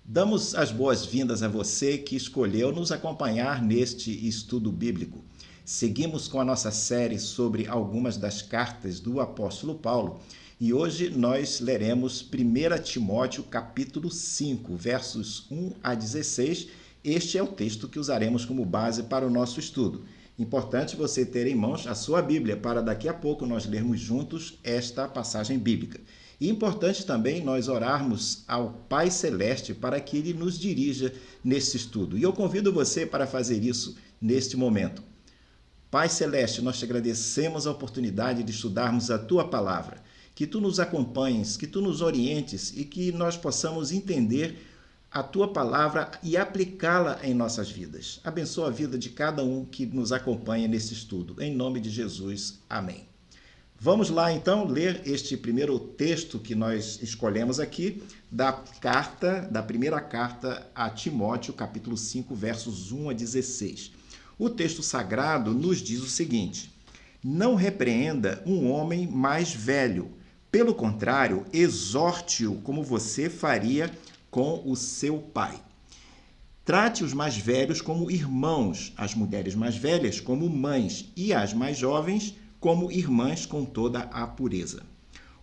Damos as boas-vindas a você que escolheu nos acompanhar neste estudo bíblico. Seguimos com a nossa série sobre algumas das cartas do apóstolo Paulo e hoje nós leremos 1 Timóteo capítulo 5, versos 1 a 16. Este é o texto que usaremos como base para o nosso estudo. Importante você ter em mãos a sua Bíblia para daqui a pouco nós lermos juntos esta passagem bíblica. E importante também nós orarmos ao Pai Celeste para que Ele nos dirija nesse estudo. E eu convido você para fazer isso neste momento. Pai Celeste, nós te agradecemos a oportunidade de estudarmos a Tua Palavra. Que Tu nos acompanhes, que Tu nos orientes e que nós possamos entender a Tua Palavra e aplicá-la em nossas vidas. Abençoa a vida de cada um que nos acompanha nesse estudo. Em nome de Jesus. Amém. Vamos lá, então, ler este primeiro texto que nós escolhemos aqui, da primeira carta a Timóteo, capítulo 5, versos 1 a 16. O texto sagrado nos diz o seguinte: não repreenda um homem mais velho, pelo contrário, exorte-o como você faria com o seu pai. Trate os mais velhos como irmãos, as mulheres mais velhas como mães e as mais jovens como irmãs com toda a pureza.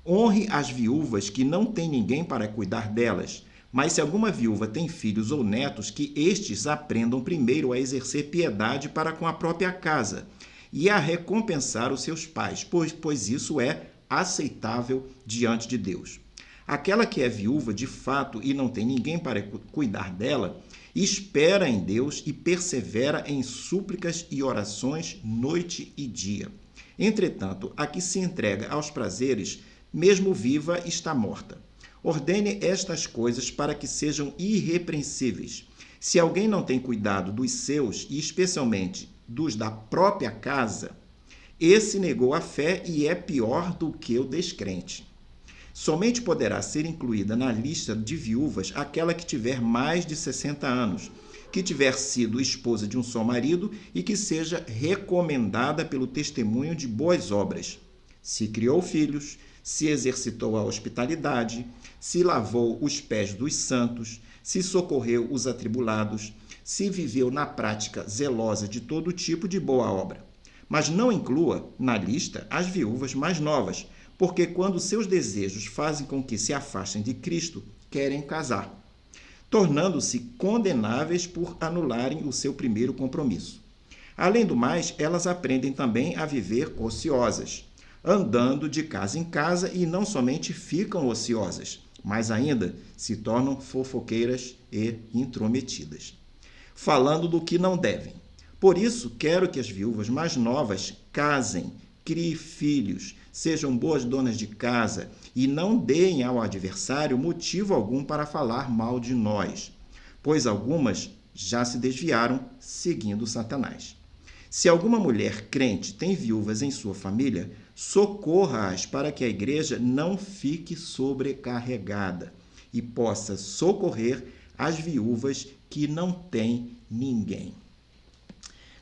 Honre as viúvas que não têm ninguém para cuidar delas, mas se alguma viúva tem filhos ou netos, que estes aprendam primeiro a exercer piedade para com a própria casa e a recompensar os seus pais, pois isso é aceitável diante de Deus. Aquela que é viúva de fato e não tem ninguém para cuidar dela, espera em Deus e persevera em súplicas e orações noite e dia. Entretanto, a que se entrega aos prazeres, mesmo viva, está morta. Ordene estas coisas para que sejam irrepreensíveis. Se alguém não tem cuidado dos seus, e especialmente dos da própria casa, esse negou a fé e é pior do que o descrente. Somente poderá ser incluída na lista de viúvas aquela que tiver mais de 60 anos, que tiver sido esposa de um só marido e que seja recomendada pelo testemunho de boas obras. Se criou filhos, se exercitou a hospitalidade, se lavou os pés dos santos, se socorreu os atribulados, se viveu na prática zelosa de todo tipo de boa obra. Mas não inclua na lista as viúvas mais novas, porque quando seus desejos fazem com que se afastem de Cristo, querem casar, tornando-se condenáveis por anularem o seu primeiro compromisso. Além do mais, elas aprendem também a viver ociosas, andando de casa em casa e não somente ficam ociosas, mas ainda se tornam fofoqueiras e intrometidas, falando do que não devem. Por isso, quero que as viúvas mais novas casem, criem filhos, sejam boas donas de casa e não deem ao adversário motivo algum para falar mal de nós, pois algumas já se desviaram seguindo Satanás. Se alguma mulher crente tem viúvas em sua família, socorra-as para que a igreja não fique sobrecarregada e possa socorrer as viúvas que não têm ninguém.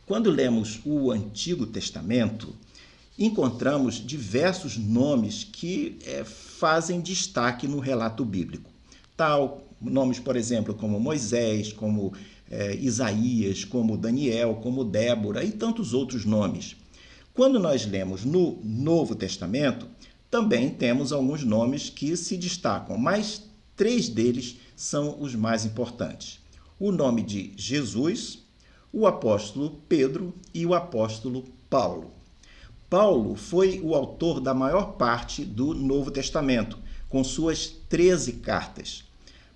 Quando lemos o Antigo Testamento, encontramos diversos nomes que fazem destaque no relato bíblico. Nomes, por exemplo, como Moisés, como Isaías, como Daniel, como Débora e tantos outros nomes. Quando nós lemos no Novo Testamento, também temos alguns nomes que se destacam, mas 3 deles são os mais importantes. O nome de Jesus, o apóstolo Pedro e o apóstolo Paulo. Paulo foi o autor da maior parte do Novo Testamento, com suas 13 cartas.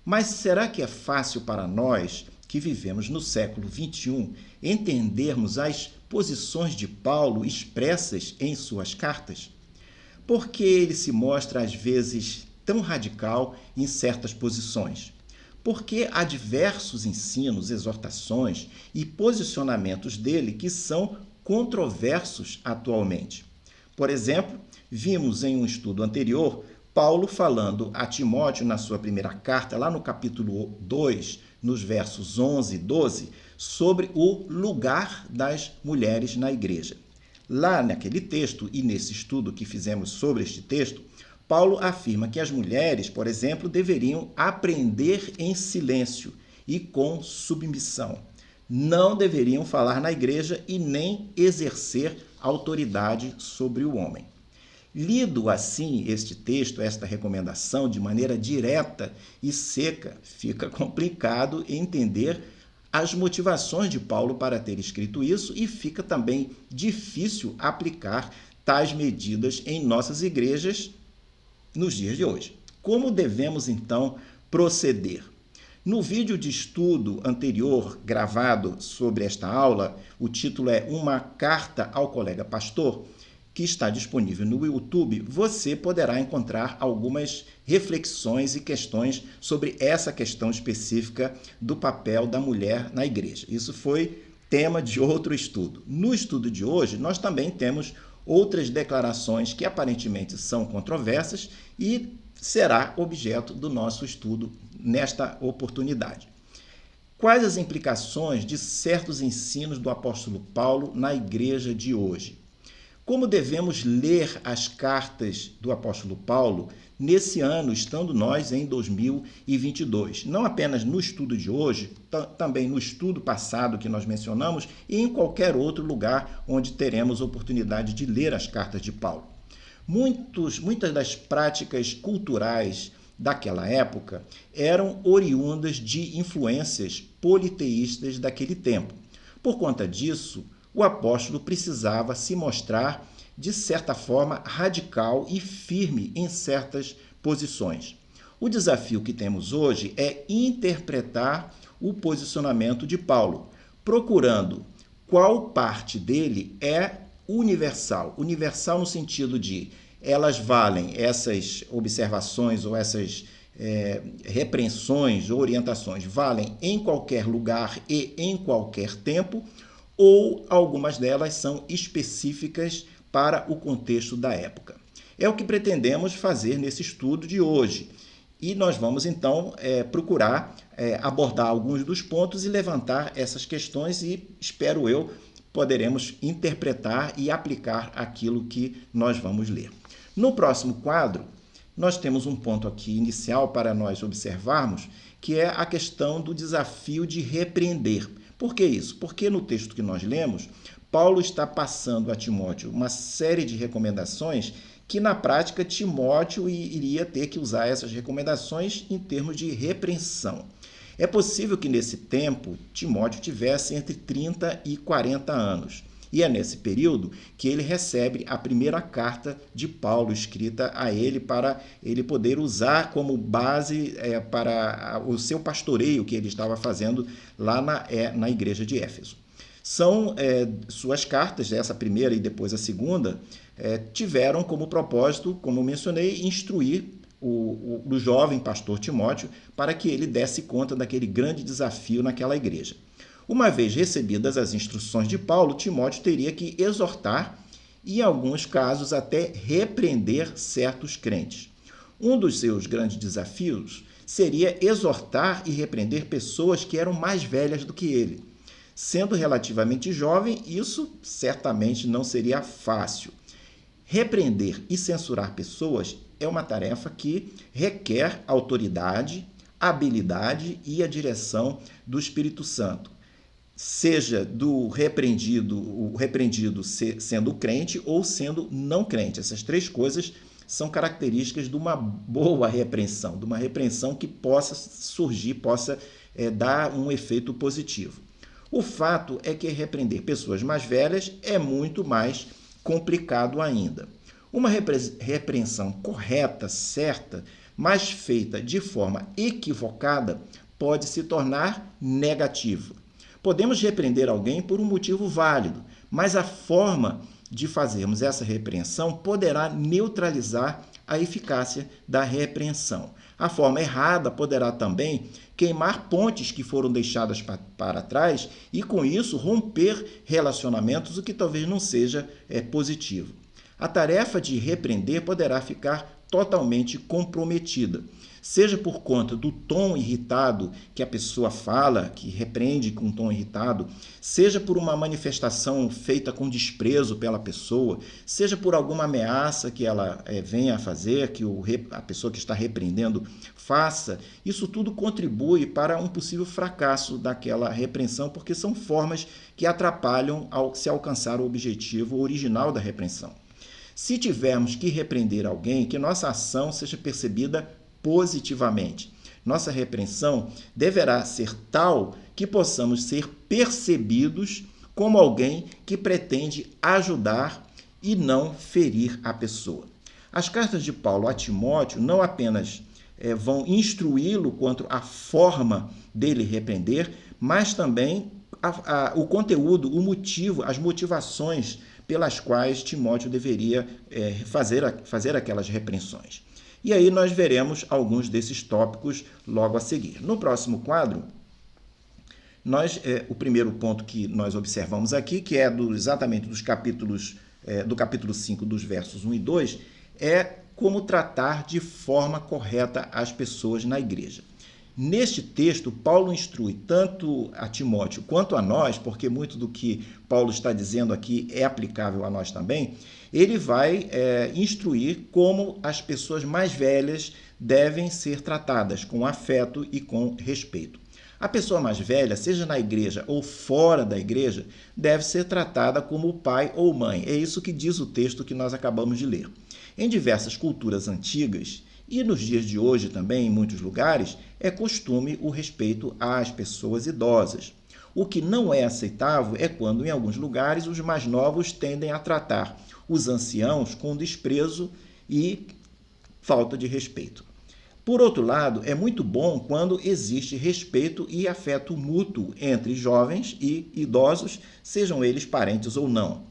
Mas será que é fácil para nós, que vivemos no século XXI, entendermos as posições de Paulo expressas em suas cartas? Por que ele se mostra, às vezes, tão radical em certas posições? Porque há diversos ensinos, exortações e posicionamentos dele que são controversos atualmente. Por exemplo, vimos em um estudo anterior Paulo falando a Timóteo na sua primeira carta, lá no capítulo 2, nos versos 11 e 12, sobre o lugar das mulheres na igreja. Lá naquele texto e nesse estudo que fizemos sobre este texto, Paulo afirma que as mulheres, por exemplo, deveriam aprender em silêncio e com submissão. Não deveriam falar na igreja e nem exercer autoridade sobre o homem. Lido assim este texto, esta recomendação, de maneira direta e seca, fica complicado entender as motivações de Paulo para ter escrito isso e fica também difícil aplicar tais medidas em nossas igrejas nos dias de hoje. Como devemos, então, proceder? No vídeo de estudo anterior gravado sobre esta aula, o título é Uma Carta ao Colega Pastor, que está disponível no YouTube, você poderá encontrar algumas reflexões e questões sobre essa questão específica do papel da mulher na igreja. Isso foi tema de outro estudo. No estudo de hoje, nós também temos outras declarações que aparentemente são controversas e será objeto do nosso estudo nesta oportunidade. Quais as implicações de certos ensinos do apóstolo Paulo na igreja de hoje? Como devemos ler as cartas do apóstolo Paulo nesse ano, estando nós em 2022? Não apenas no estudo de hoje, também no estudo passado que nós mencionamos e em qualquer outro lugar onde teremos oportunidade de ler as cartas de Paulo. Muitas das práticas culturais daquela época eram oriundas de influências politeístas daquele tempo. Por conta disso, o apóstolo precisava se mostrar, de certa forma, radical e firme em certas posições. O desafio que temos hoje é interpretar o posicionamento de Paulo, procurando qual parte dele é universal. Universal no sentido de elas valem, essas observações ou essas repreensões ou orientações valem em qualquer lugar e em qualquer tempo, ou algumas delas são específicas para o contexto da época. É o que pretendemos fazer nesse estudo de hoje. E nós vamos, então, procurar abordar alguns dos pontos e levantar essas questões e, espero eu, poderemos interpretar e aplicar aquilo que nós vamos ler. No próximo quadro, nós temos um ponto aqui inicial para nós observarmos, que é a questão do desafio de repreender. Por que isso? Porque no texto que nós lemos, Paulo está passando a Timóteo uma série de recomendações que, na prática, Timóteo iria ter que usar essas recomendações em termos de repreensão. É possível que, nesse tempo, Timóteo tivesse entre 30 e 40 anos. E é nesse período que ele recebe a primeira carta de Paulo, escrita a ele, para ele poder usar como base para o seu pastoreio que ele estava fazendo lá na igreja de Éfeso. São suas cartas, essa primeira e depois a segunda, tiveram como propósito, como mencionei, instruir o jovem pastor Timóteo para que ele desse conta daquele grande desafio naquela igreja. Uma vez recebidas as instruções de Paulo, Timóteo teria que exortar e, em alguns casos, até repreender certos crentes. Um dos seus grandes desafios seria exortar e repreender pessoas que eram mais velhas do que ele. Sendo relativamente jovem, isso certamente não seria fácil. Repreender e censurar pessoas é uma tarefa que requer autoridade, habilidade e a direção do Espírito Santo. Seja o repreendido sendo crente ou sendo não crente. Essas três coisas são características de uma boa repreensão, de uma repreensão que possa surgir, possa dar um efeito positivo. O fato é que repreender pessoas mais velhas é muito mais complicado ainda. Uma repreensão correta, certa, mas feita de forma equivocada, pode se tornar negativa. Podemos repreender alguém por um motivo válido, mas a forma de fazermos essa repreensão poderá neutralizar a eficácia da repreensão. A forma errada poderá também queimar pontes que foram deixadas para trás e, com isso, romper relacionamentos, o que talvez não seja positivo. A tarefa de repreender poderá ficar totalmente comprometida. Seja por conta do tom irritado que a pessoa fala, que repreende com um tom irritado, seja por uma manifestação feita com desprezo pela pessoa, seja por alguma ameaça que ela venha a fazer, que a pessoa que está repreendendo faça, isso tudo contribui para um possível fracasso daquela repreensão, porque são formas que atrapalham ao se alcançar o objetivo original da repreensão. Se tivermos que repreender alguém, que nossa ação seja percebida positivamente. Nossa repreensão deverá ser tal que possamos ser percebidos como alguém que pretende ajudar e não ferir a pessoa. As cartas de Paulo a Timóteo não apenas vão instruí-lo quanto à forma dele repreender, mas também o conteúdo, o motivo, as motivações pelas quais Timóteo deveria fazer aquelas repreensões. E aí nós veremos alguns desses tópicos logo a seguir. No próximo quadro, o primeiro ponto que nós observamos aqui, que é exatamente do capítulo 5, dos versos 1 e 2, é como tratar de forma correta as pessoas na igreja. Neste texto, Paulo instrui tanto a Timóteo quanto a nós, porque muito do que Paulo está dizendo aqui é aplicável a nós também. Ele vai instruir como as pessoas mais velhas devem ser tratadas com afeto e com respeito. A pessoa mais velha, seja na igreja ou fora da igreja, deve ser tratada como pai ou mãe. É isso que diz o texto que nós acabamos de ler. Em diversas culturas antigas, e nos dias de hoje também, em muitos lugares, é costume o respeito às pessoas idosas. O que não é aceitável é quando, em alguns lugares, os mais novos tendem a tratar os anciãos com desprezo e falta de respeito. Por outro lado, é muito bom quando existe respeito e afeto mútuo entre jovens e idosos, sejam eles parentes ou não.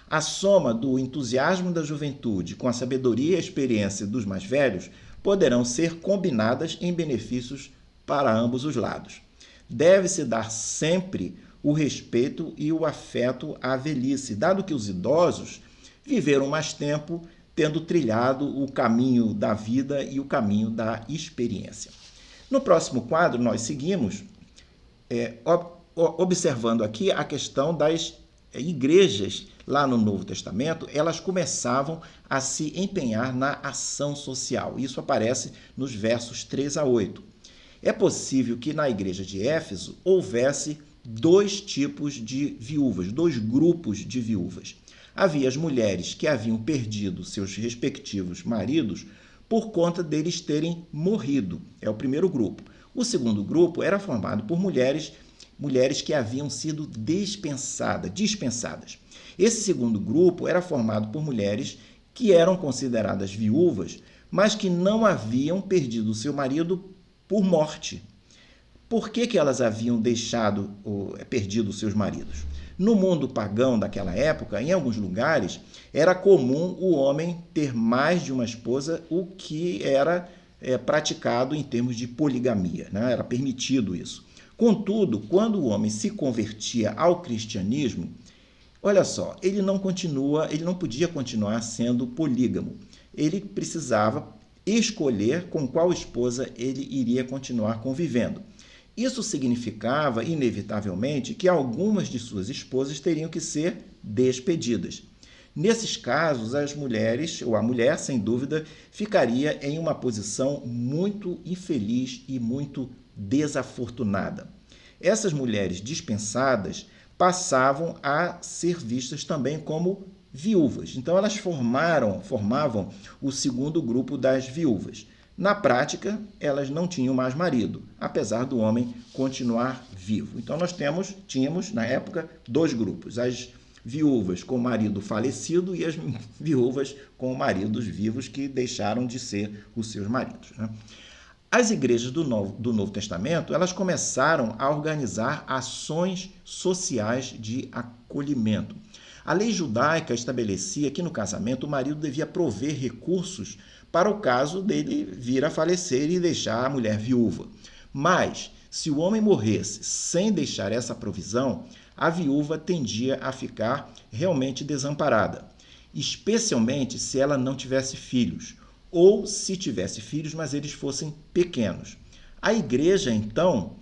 A soma do entusiasmo da juventude com a sabedoria e a experiência dos mais velhos poderão ser combinadas em benefícios para ambos os lados. Deve-se dar sempre o respeito e o afeto à velhice, dado que os idosos viveram mais tempo tendo trilhado o caminho da vida e o caminho da experiência. No próximo quadro, nós seguimos observando aqui a questão das igrejas lá no Novo Testamento. Elas começavam a se empenhar na ação social. Isso aparece nos versos 3 a 8. É possível que na igreja de Éfeso houvesse dois tipos de viúvas, dois grupos de viúvas. Havia as mulheres que haviam perdido seus respectivos maridos por conta deles terem morrido. É o primeiro grupo. O segundo grupo era formado por mulheres que haviam sido dispensadas. Esse segundo grupo era formado por mulheres que eram consideradas viúvas, mas que não haviam perdido seu marido por morte. Por que elas haviam perdido seus maridos? No mundo pagão daquela época, em alguns lugares, era comum o homem ter mais de uma esposa, o que era praticado em termos de poligamia, né? Era permitido isso. Contudo, quando o homem se convertia ao cristianismo, olha só, ele não podia continuar sendo polígamo. Ele precisava escolher com qual esposa ele iria continuar convivendo. Isso significava, inevitavelmente, que algumas de suas esposas teriam que ser despedidas. Nesses casos, as mulheres, ou a mulher, sem dúvida, ficaria em uma posição muito infeliz e muito desafortunada. Essas mulheres dispensadas passavam a ser vistas também como viúvas. Então, elas formavam o segundo grupo das viúvas. Na prática, elas não tinham mais marido, apesar do homem continuar vivo. Então, nós tínhamos, na época, dois grupos: as viúvas com o marido falecido e as viúvas com maridos vivos que deixaram de ser os seus maridos, né? As igrejas do Novo Testamento, elas começaram a organizar ações sociais de acolhimento. A lei judaica estabelecia que no casamento o marido devia prover recursos para o caso dele vir a falecer e deixar a mulher viúva. Mas, se o homem morresse sem deixar essa provisão, a viúva tendia a ficar realmente desamparada, especialmente se ela não tivesse filhos. ou se tivesse filhos, mas eles fossem pequenos. A igreja, então,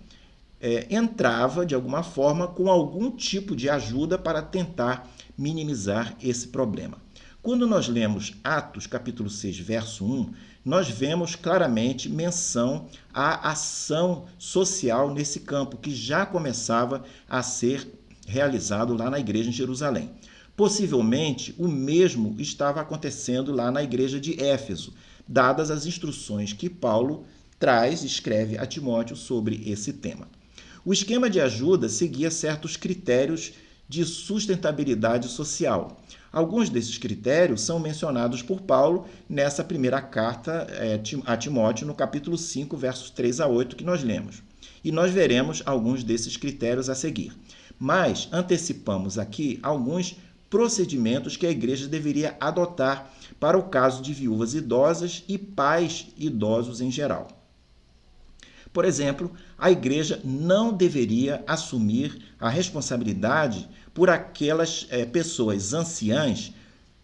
entrava, de alguma forma, com algum tipo de ajuda para tentar minimizar esse problema. Quando nós lemos Atos, capítulo 6, verso 1, nós vemos claramente menção à ação social nesse campo, que já começava a ser realizado lá na igreja em Jerusalém. Possivelmente, o mesmo estava acontecendo lá na igreja de Éfeso, dadas as instruções que Paulo escreve a Timóteo sobre esse tema. O esquema de ajuda seguia certos critérios de sustentabilidade social. Alguns desses critérios são mencionados por Paulo nessa primeira carta a Timóteo, no capítulo 5, versos 3 a 8, que nós lemos. E nós veremos alguns desses critérios a seguir. Mas antecipamos aqui alguns procedimentos que a igreja deveria adotar para o caso de viúvas idosas e pais idosos em geral. Por exemplo, a igreja não deveria assumir a responsabilidade por aquelas pessoas anciãs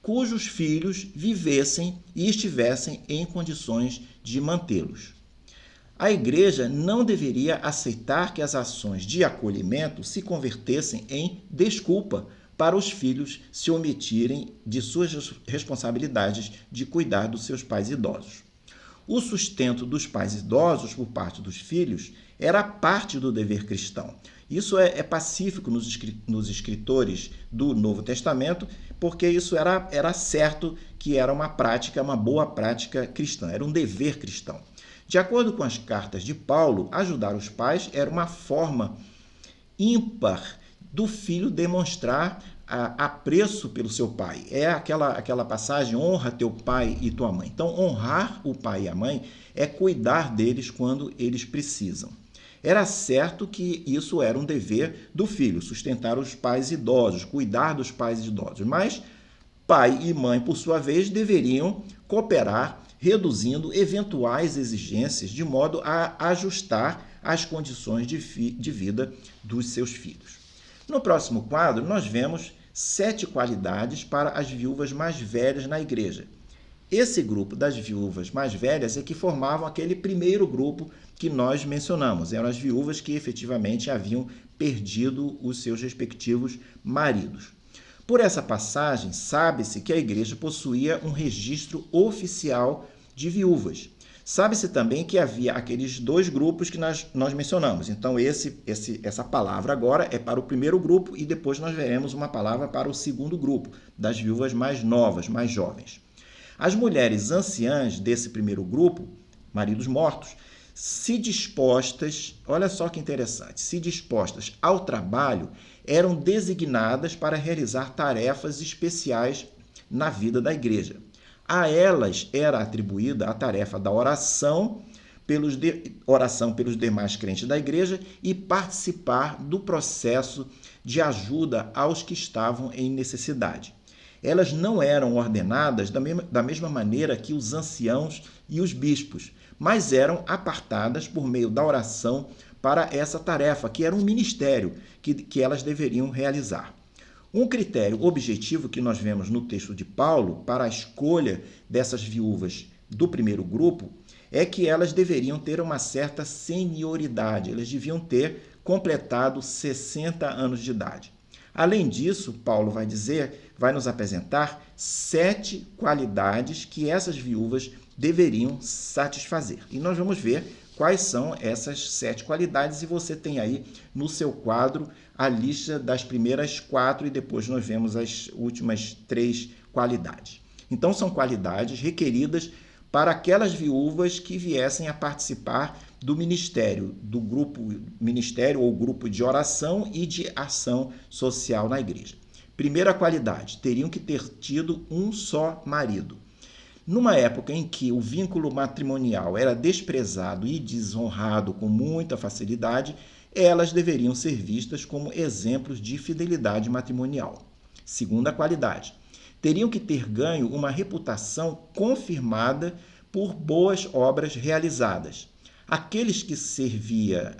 cujos filhos vivessem e estivessem em condições de mantê-los. A igreja não deveria aceitar que as ações de acolhimento se convertessem em desculpa para os filhos se omitirem de suas responsabilidades de cuidar dos seus pais idosos. O sustento dos pais idosos por parte dos filhos era parte do dever cristão. Isso é pacífico nos escritores do Novo Testamento, porque isso era certo que era uma boa prática cristã, era um dever cristão. De acordo com as cartas de Paulo, ajudar os pais era uma forma ímpar do filho demonstrar apreço pelo seu pai. É aquela passagem, honra teu pai e tua mãe. Então, honrar o pai e a mãe é cuidar deles quando eles precisam. Era certo que isso era um dever do filho, sustentar os pais idosos, cuidar dos pais idosos. Mas pai e mãe, por sua vez, deveriam cooperar, reduzindo eventuais exigências de modo a ajustar as condições de vida dos seus filhos. No próximo quadro, nós vemos 7 qualidades para as viúvas mais velhas na igreja. Esse grupo das viúvas mais velhas é que formavam aquele primeiro grupo que nós mencionamos. Eram as viúvas que efetivamente haviam perdido os seus respectivos maridos. Por essa passagem, sabe-se que a igreja possuía um registro oficial de viúvas. Sabe-se também que havia aqueles 2 grupos que nós mencionamos. Então, essa palavra agora é para o primeiro grupo e depois nós veremos uma palavra para o segundo grupo, das viúvas mais novas, mais jovens. As mulheres anciãs desse primeiro grupo, maridos mortos, se dispostas, olha só que interessante, se dispostas ao trabalho, eram designadas para realizar tarefas especiais na vida da igreja. A elas era atribuída a tarefa da oração pelos demais crentes da igreja e participar do processo de ajuda aos que estavam em necessidade. Elas não eram ordenadas da mesma maneira que os anciãos e os bispos, mas eram apartadas por meio da oração para essa tarefa, que era um ministério que elas deveriam realizar. Um critério objetivo que nós vemos no texto de Paulo para a escolha dessas viúvas do primeiro grupo é que elas deveriam ter uma certa senioridade, elas deviam ter completado 60 anos de idade. Além disso, Paulo vai nos apresentar 7 qualidades que essas viúvas deveriam satisfazer. E nós vamos ver quais são essas 7 qualidades e você tem aí no seu quadro a lista das primeiras 4 e depois nós vemos as últimas 3 qualidades. Então, são qualidades requeridas para aquelas viúvas que viessem a participar do ministério ou grupo de oração e de ação social na igreja. Primeira qualidade, teriam que ter tido um só marido. Numa época em que o vínculo matrimonial era desprezado e desonrado com muita facilidade, elas deveriam ser vistas como exemplos de fidelidade matrimonial. Segunda qualidade, teriam que ter ganho uma reputação confirmada por boas obras realizadas. Aquele que servia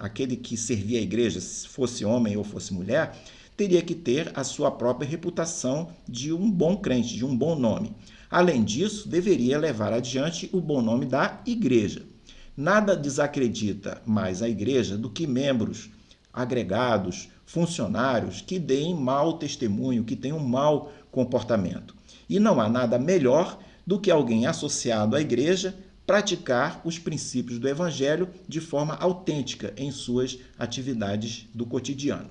a igreja, se fosse homem ou fosse mulher, teria que ter a sua própria reputação de um bom crente, de um bom nome. Além disso, deveria levar adiante o bom nome da igreja. Nada desacredita mais a igreja do que membros agregados, funcionários que deem mau testemunho, que tenham um mau comportamento. E não há nada melhor do que alguém associado à igreja praticar os princípios do evangelho de forma autêntica em suas atividades do cotidiano.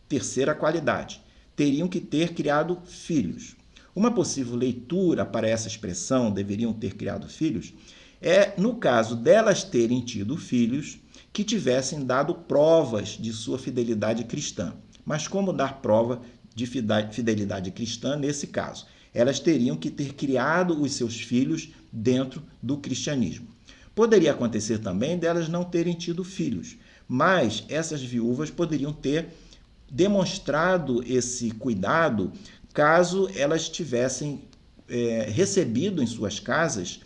Terceira qualidade, teriam que ter criado filhos. Uma possível leitura para essa expressão, deveriam ter criado filhos, é no caso delas terem tido filhos que tivessem dado provas de sua fidelidade cristã. Mas como dar prova de fidelidade cristã nesse caso? Elas teriam que ter criado os seus filhos dentro do cristianismo. Poderia acontecer também delas não terem tido filhos, mas essas viúvas poderiam ter demonstrado esse cuidado caso elas tivessem recebido em suas casas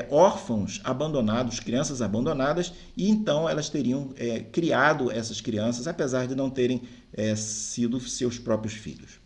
órfãos abandonados, crianças abandonadas, e então elas teriam criado essas crianças, apesar de não terem sido seus próprios filhos.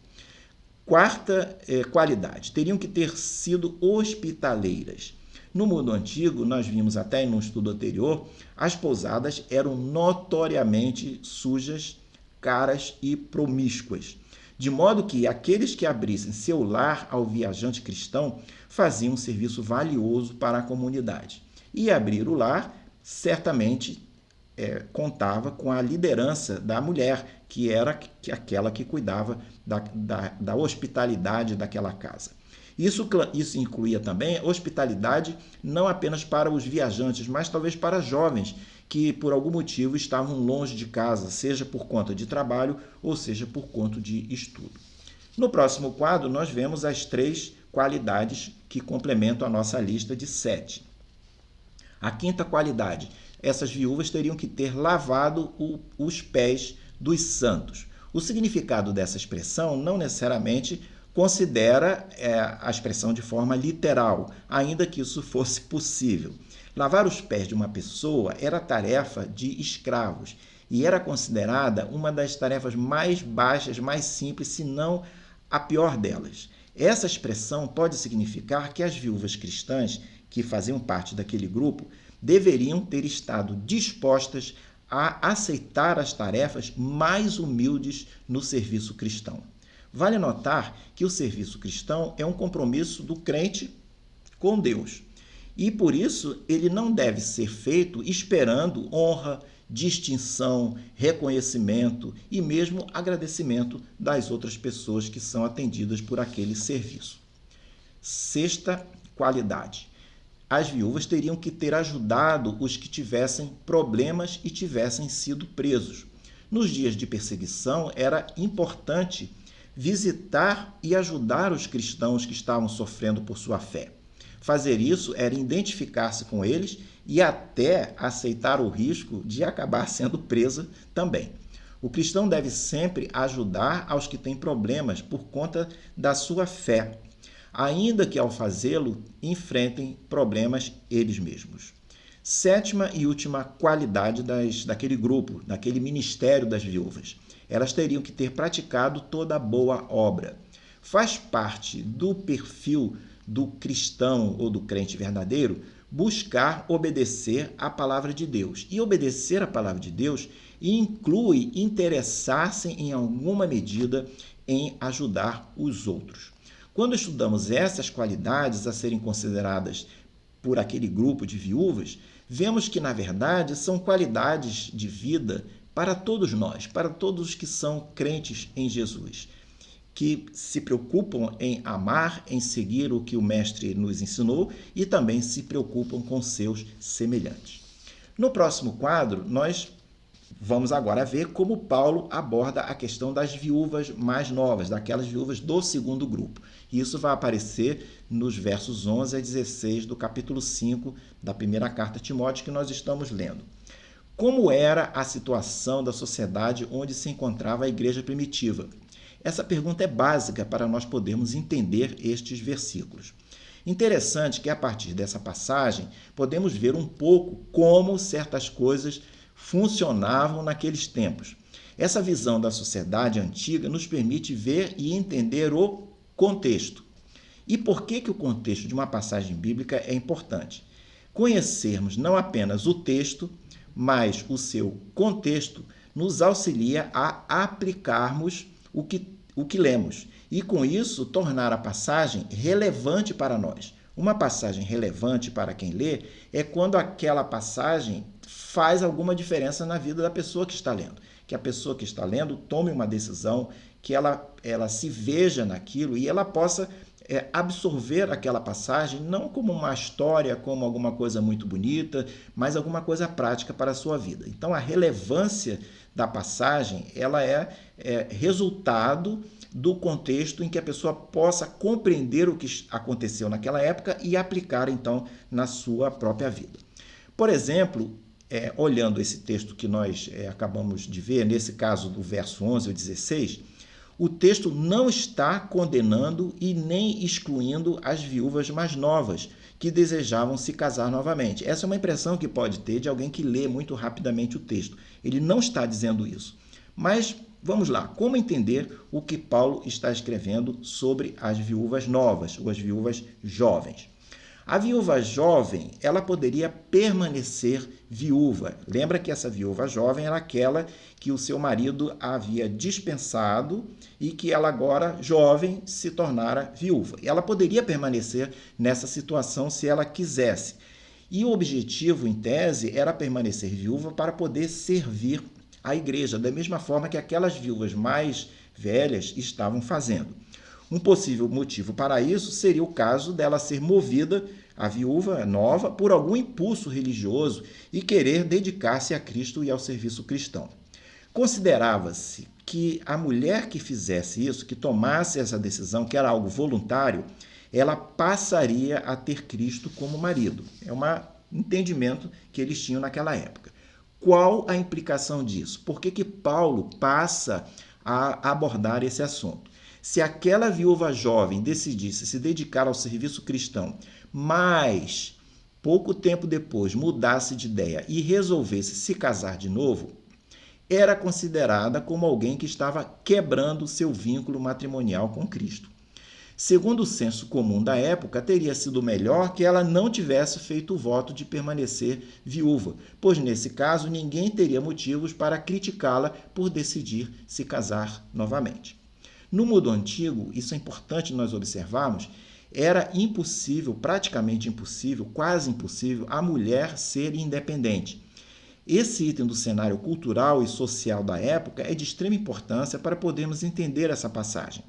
Quarta qualidade, teriam que ter sido hospitaleiras. No mundo antigo, nós vimos até em um estudo anterior, as pousadas eram notoriamente sujas, caras e promíscuas, de modo que aqueles que abrissem seu lar ao viajante cristão faziam um serviço valioso para a comunidade. E abrir o lar certamente contava com a liderança da mulher, que era aquela que cuidava da hospitalidade daquela casa. Isso incluía também hospitalidade não apenas para os viajantes, mas talvez para jovens que por algum motivo estavam longe de casa, seja por conta de trabalho ou seja por conta de estudo. No próximo quadro, nós vemos as 3 qualidades que complementam a nossa lista de 7. A quinta qualidade, essas viúvas teriam que ter lavado os pés dos santos. O significado dessa expressão não necessariamente considera a expressão de forma literal, ainda que isso fosse possível. Lavar os pés de uma pessoa era tarefa de escravos e era considerada uma das tarefas mais baixas, mais simples, se não a pior delas. Essa expressão pode significar que as viúvas cristãs, que faziam parte daquele grupo, deveriam ter estado dispostas a aceitar as tarefas mais humildes no serviço cristão. Vale notar que o serviço cristão é um compromisso do crente com Deus. E, por isso, ele não deve ser feito esperando honra, distinção, reconhecimento e mesmo agradecimento das outras pessoas que são atendidas por aquele serviço. Sexta qualidade. As viúvas teriam que ter ajudado os que tivessem problemas e tivessem sido presos. Nos dias de perseguição, era importante visitar e ajudar os cristãos que estavam sofrendo por sua fé. Fazer isso era identificar-se com eles e até aceitar o risco de acabar sendo presa também. O cristão deve sempre ajudar aos que têm problemas por conta da sua fé, ainda que ao fazê-lo enfrentem problemas eles mesmos. Sétima e última qualidade daquele grupo, daquele ministério das viúvas. Elas teriam que ter praticado toda a boa obra. Faz parte do perfil do cristão ou do crente verdadeiro buscar obedecer à palavra de Deus. E obedecer à palavra de Deus inclui interessar-se em alguma medida em ajudar os outros. Quando estudamos essas qualidades a serem consideradas por aquele grupo de viúvas, vemos que, na verdade, são qualidades de vida para todos nós, para todos os que são crentes em Jesus, que se preocupam em amar, em seguir o que o Mestre nos ensinou e também se preocupam com seus semelhantes. No próximo quadro, nós vamos agora ver como Paulo aborda a questão das viúvas mais novas, daquelas viúvas do segundo grupo. E isso vai aparecer nos versos 11 a 16 do capítulo 5 da primeira carta a Timóteo que nós estamos lendo. Como era a situação da sociedade onde se encontrava a igreja primitiva? Essa pergunta é básica para nós podermos entender estes versículos. Interessante que, a partir dessa passagem, podemos ver um pouco como certas coisas funcionavam naqueles tempos. Essa visão da sociedade antiga nos permite ver e entender o contexto. E por que o contexto de uma passagem bíblica é importante? Conhecermos não apenas o texto, mas o seu contexto nos auxilia a aplicarmos o que lemos e, com isso, tornar a passagem relevante para nós. Uma passagem relevante para quem lê é quando aquela passagem faz alguma diferença na vida da pessoa que está lendo. Que a pessoa que está lendo tome uma decisão, que ela se veja naquilo e ela possa absorver aquela passagem não como uma história, como alguma coisa muito bonita, mas alguma coisa prática para a sua vida. Então, a relevância da passagem ela é resultado do contexto em que a pessoa possa compreender o que aconteceu naquela época e aplicar, então, na sua própria vida. Por exemplo, olhando esse texto que nós acabamos de ver, nesse caso do verso 11 ao 16, o texto não está condenando e nem excluindo as viúvas mais novas que desejavam se casar novamente. Essa é uma impressão que pode ter de alguém que lê muito rapidamente o texto. Ele não está dizendo isso. Mas vamos lá, como entender o que Paulo está escrevendo sobre as viúvas novas, ou as viúvas jovens? A viúva jovem, ela poderia permanecer viúva. Lembra que essa viúva jovem era aquela que o seu marido havia dispensado e que ela agora, jovem, se tornara viúva. E ela poderia permanecer nessa situação se ela quisesse. E o objetivo, em tese, era permanecer viúva para poder servir a igreja, da mesma forma que aquelas viúvas mais velhas estavam fazendo. Um possível motivo para isso seria o caso dela ser movida, a viúva nova, por algum impulso religioso e querer dedicar-se a Cristo e ao serviço cristão. Considerava-se que a mulher que fizesse isso, que tomasse essa decisão, que era algo voluntário, ela passaria a ter Cristo como marido. É um entendimento que eles tinham naquela época. Qual a implicação disso? Por que Paulo passa a abordar esse assunto? Se aquela viúva jovem decidisse se dedicar ao serviço cristão, mas pouco tempo depois mudasse de ideia e resolvesse se casar de novo, era considerada como alguém que estava quebrando seu vínculo matrimonial com Cristo. Segundo o senso comum da época, teria sido melhor que ela não tivesse feito o voto de permanecer viúva, pois nesse caso ninguém teria motivos para criticá-la por decidir se casar novamente. No mundo antigo, isso é importante nós observarmos, era impossível, praticamente impossível, quase impossível, a mulher ser independente. Esse item do cenário cultural e social da época é de extrema importância para podermos entender essa passagem.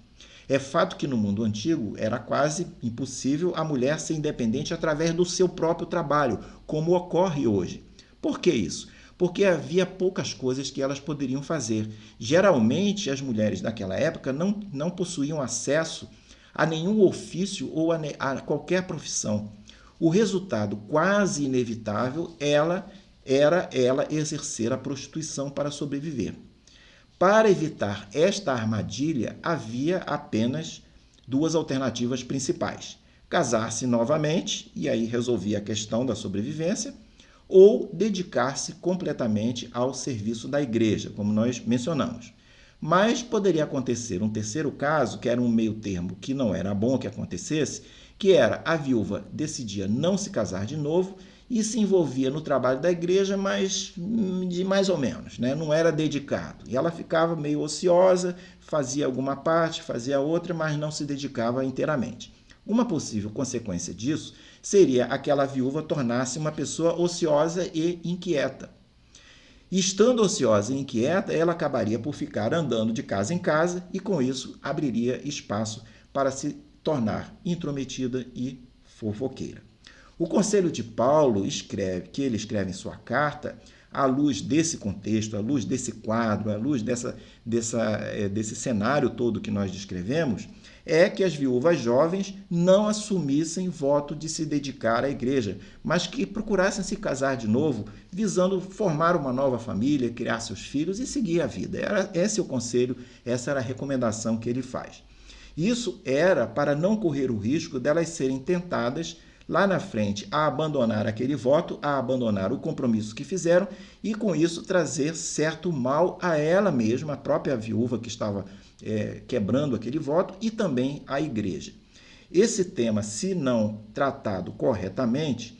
É fato que no mundo antigo era quase impossível a mulher ser independente através do seu próprio trabalho, como ocorre hoje. Por que isso? Porque havia poucas coisas que elas poderiam fazer. Geralmente, as mulheres daquela época não possuíam acesso a nenhum ofício ou a qualquer profissão. O resultado quase inevitável era ela exercer a prostituição para sobreviver. Para evitar esta armadilha, havia apenas duas alternativas principais: casar-se novamente, e aí resolvia a questão da sobrevivência, ou dedicar-se completamente ao serviço da igreja, como nós mencionamos. Mas poderia acontecer um terceiro caso, que era um meio termo que não era bom que acontecesse, que era a viúva decidia não se casar de novo e se envolvia no trabalho da igreja, mas de mais ou menos, né? Não era dedicado. E ela ficava meio ociosa, fazia alguma parte, fazia outra, mas não se dedicava inteiramente. Uma possível consequência disso seria aquela viúva tornar-se uma pessoa ociosa e inquieta. E estando ociosa e inquieta, ela acabaria por ficar andando de casa em casa e, com isso, abriria espaço para se tornar intrometida e fofoqueira. O conselho de Paulo, que ele escreve em sua carta, à luz desse contexto, à luz desse quadro, à luz desse cenário todo que nós descrevemos, é que as viúvas jovens não assumissem voto de se dedicar à igreja, mas que procurassem se casar de novo, visando formar uma nova família, criar seus filhos e seguir a vida. Esse é o conselho, essa era a recomendação que ele faz. Isso era para não correr o risco delas serem tentadas, lá na frente a abandonar aquele voto, a abandonar o compromisso que fizeram e, com isso, trazer certo mal a ela mesma, a própria viúva que estava quebrando aquele voto e também à igreja. Esse tema, se não tratado corretamente,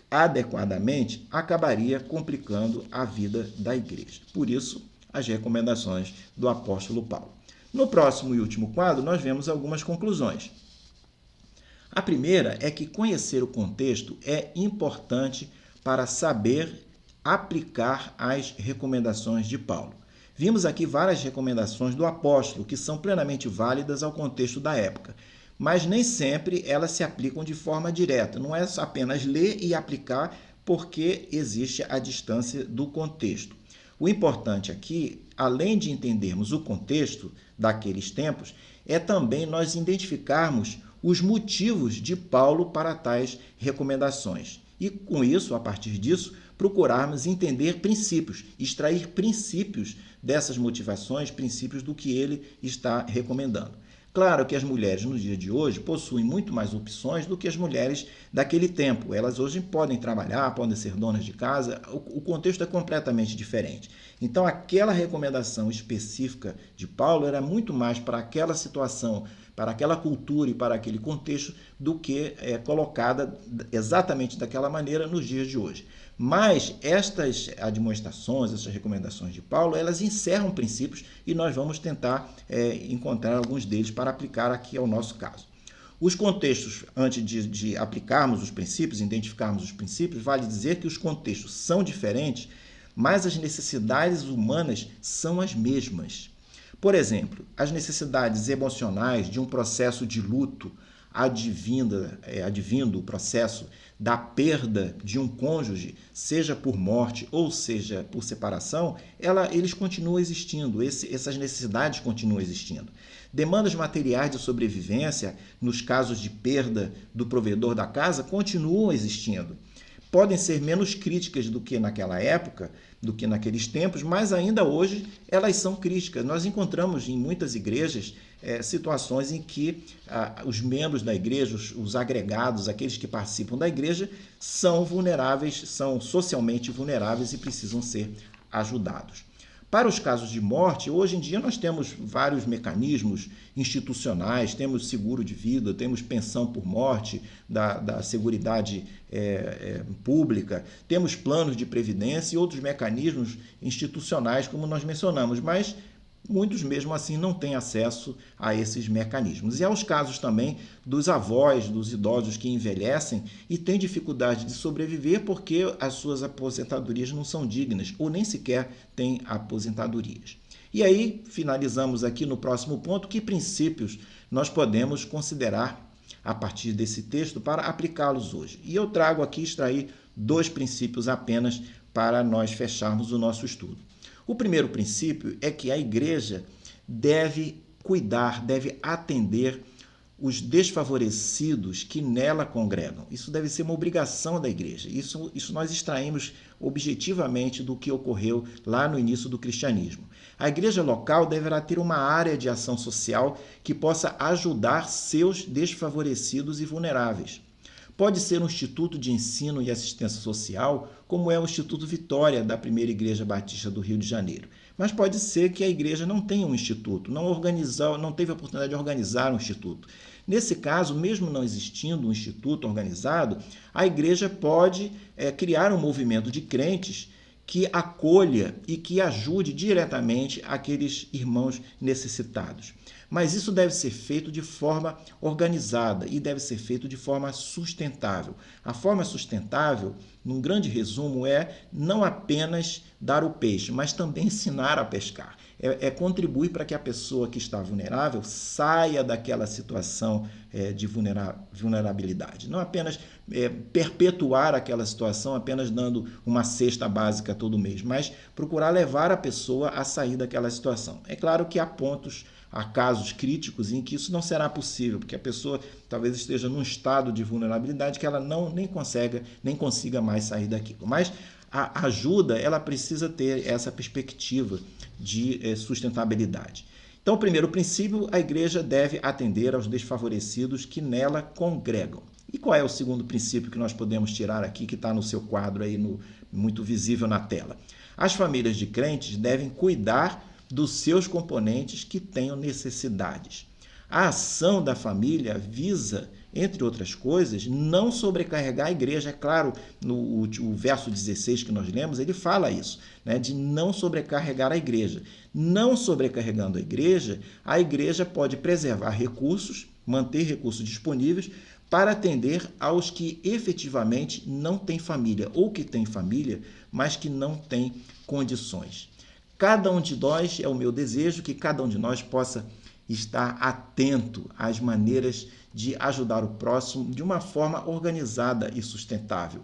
adequadamente, acabaria complicando a vida da igreja. Por isso, as recomendações do apóstolo Paulo. No próximo e último quadro, nós vemos algumas conclusões. A primeira é que conhecer o contexto é importante para saber aplicar as recomendações de Paulo. Vimos aqui várias recomendações do apóstolo que são plenamente válidas ao contexto da época, mas nem sempre elas se aplicam de forma direta. Não é apenas ler e aplicar porque existe a distância do contexto. O importante aqui, além de entendermos o contexto daqueles tempos, é também nós identificarmos os motivos de Paulo para tais recomendações. E com isso, a partir disso, procurarmos entender princípios, extrair princípios dessas motivações, princípios do que ele está recomendando. Claro que as mulheres no dia de hoje possuem muito mais opções do que as mulheres daquele tempo. Elas hoje podem trabalhar, podem ser donas de casa, o contexto é completamente diferente. Então, aquela recomendação específica de Paulo era muito mais para aquela situação, para aquela cultura e para aquele contexto do que colocada exatamente daquela maneira nos dias de hoje. Mas estas admoestações, essas recomendações de Paulo, elas encerram princípios e nós vamos tentar encontrar alguns deles para aplicar aqui ao nosso caso. Os contextos, antes de aplicarmos os princípios, identificarmos os princípios, vale dizer que os contextos são diferentes, mas as necessidades humanas são as mesmas. Por exemplo, as necessidades emocionais de um processo de luto advindo o processo da perda de um cônjuge, seja por morte ou seja por separação, eles continuam existindo, essas necessidades continuam existindo. Demandas materiais de sobrevivência, nos casos de perda do provedor da casa, continuam existindo. Podem ser menos críticas do que naquela época, do que naqueles tempos, mas ainda hoje elas são críticas. Nós encontramos em muitas igrejas situações em que os membros da igreja, os agregados, aqueles que participam da igreja, são vulneráveis, são socialmente vulneráveis e precisam ser ajudados. Para os casos de morte, hoje em dia nós temos vários mecanismos institucionais, temos seguro de vida, temos pensão por morte da Seguridade Pública, temos planos de previdência e outros mecanismos institucionais, como nós mencionamos, mas muitos mesmo assim não têm acesso a esses mecanismos. E há os casos também dos avós, dos idosos que envelhecem e têm dificuldade de sobreviver porque as suas aposentadorias não são dignas ou nem sequer têm aposentadorias. E aí, finalizamos aqui no próximo ponto, que princípios nós podemos considerar a partir desse texto para aplicá-los hoje. E eu trago aqui, extrair 2 princípios apenas para nós fecharmos o nosso estudo. O primeiro princípio é que a igreja deve cuidar, deve atender os desfavorecidos que nela congregam. Isso deve ser uma obrigação da igreja. Isso nós extraímos objetivamente do que ocorreu lá no início do cristianismo. A igreja local deverá ter uma área de ação social que possa ajudar seus desfavorecidos e vulneráveis. Pode ser um instituto de ensino e assistência social, como é o Instituto Vitória, da Primeira Igreja Batista do Rio de Janeiro. Mas pode ser que a igreja não tenha um instituto, não teve a oportunidade de organizar um instituto. Nesse caso, mesmo não existindo um instituto organizado, a igreja pode criar um movimento de crentes que acolha e que ajude diretamente aqueles irmãos necessitados. Mas isso deve ser feito de forma organizada e deve ser feito de forma sustentável. A forma sustentável, num grande resumo, é não apenas dar o peixe, mas também ensinar a pescar. É contribuir para que a pessoa que está vulnerável saia daquela situação de vulnerabilidade. Não apenas perpetuar aquela situação apenas dando uma cesta básica todo mês, mas procurar levar a pessoa a sair daquela situação. É claro que há casos críticos em que isso não será possível, porque a pessoa talvez esteja num estado de vulnerabilidade que ela nem consiga mais sair daquilo. Mas a ajuda, ela precisa ter essa perspectiva de sustentabilidade. Então, o primeiro princípio, a igreja deve atender aos desfavorecidos que nela congregam. E qual é o segundo princípio que nós podemos tirar aqui, que está no seu quadro aí, muito visível na tela? As famílias de crentes devem cuidar dos seus componentes que tenham necessidades. A ação da família visa, entre outras coisas, não sobrecarregar a igreja. É claro, no verso 16 que nós lemos, ele fala isso, né, de não sobrecarregar a igreja. Não sobrecarregando a igreja pode preservar recursos, manter recursos disponíveis para atender aos que efetivamente não têm família, ou que têm família, mas que não têm condições. Cada um de nós, é o meu desejo, que cada um de nós possa estar atento às maneiras de ajudar o próximo de uma forma organizada e sustentável.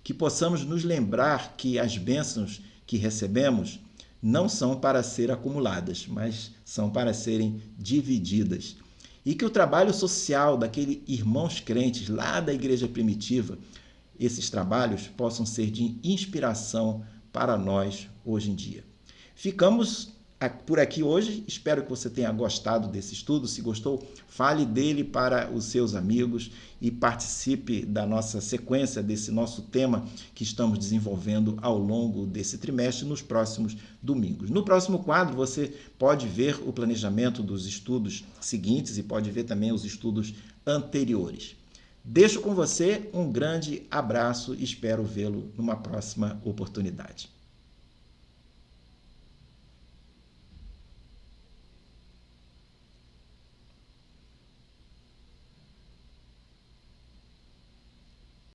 Que possamos nos lembrar que as bênçãos que recebemos não são para ser acumuladas, mas são para serem divididas. E que o trabalho social daqueles irmãos crentes lá da igreja primitiva, esses trabalhos possam ser de inspiração para nós hoje em dia. Ficamos por aqui hoje. Espero que você tenha gostado desse estudo. Se gostou, fale dele para os seus amigos e participe da nossa sequência, desse nosso tema que estamos desenvolvendo ao longo desse trimestre, nos próximos domingos. No próximo quadro, você pode ver o planejamento dos estudos seguintes e pode ver também os estudos anteriores. Deixo com você um grande abraço e espero vê-lo numa próxima oportunidade.